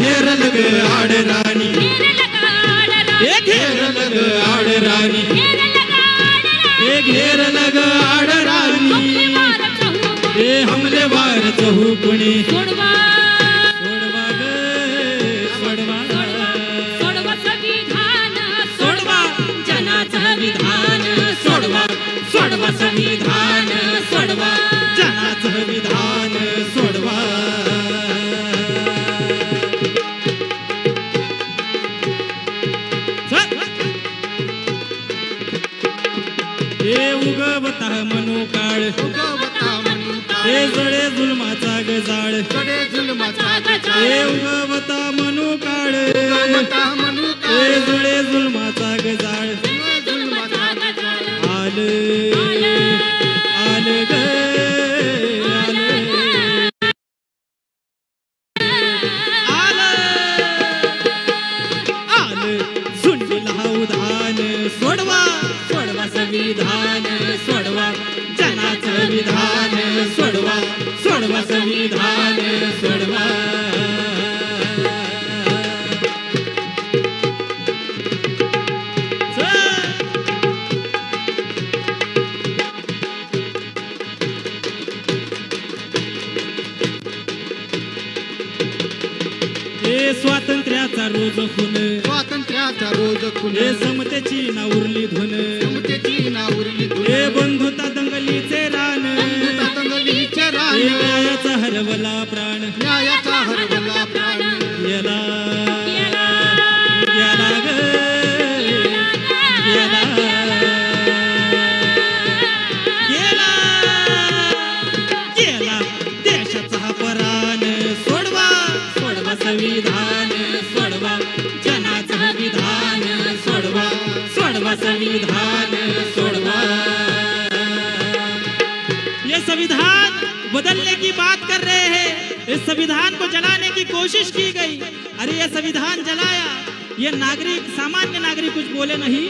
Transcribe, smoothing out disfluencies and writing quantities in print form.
घेर लग आड़ रानी ए घेर लग आड़ रानी ए घेर लग आड़ रानी ए हमले वार चहू कुणी सोडवा ग सोडवा संविधान सोडवा जनाचं विधान सोडवा सोडवा संविधान सोडवा जनाचं विधान सोडवा हे उगवता मनोकाळ हे जळे जुलमाचा गजाळ हे उगवता मनोकाळ हे जळे जुलमाचा गजाळ आल आल ग आल आल सुंडीला उधान सोडवा सोडवा संविधान सोडवा जनाचं विधान सोडवा सोडवा संविधान सोडवा हे स्वातंत्र्याचा रोज खून हे समतेची नाउरली धुन हे बंधुता दंगलीचे रान हे न्यायाचा हरवला प्राण गेला गेला ग गेला गेला गेला देशाचा हा परान सोडवा सोडवा संविधान सोडवा जनाचं विधान सोडवा सोडवा संविधान सोडवा ये संविधान बदलने की बात कर रहे हैं। इस संविधान को जलाने की कोशिश की गई। अरे ये संविधान जलाया, ये नागरिक सामान्य नागरिक कुछ बोले नहीं।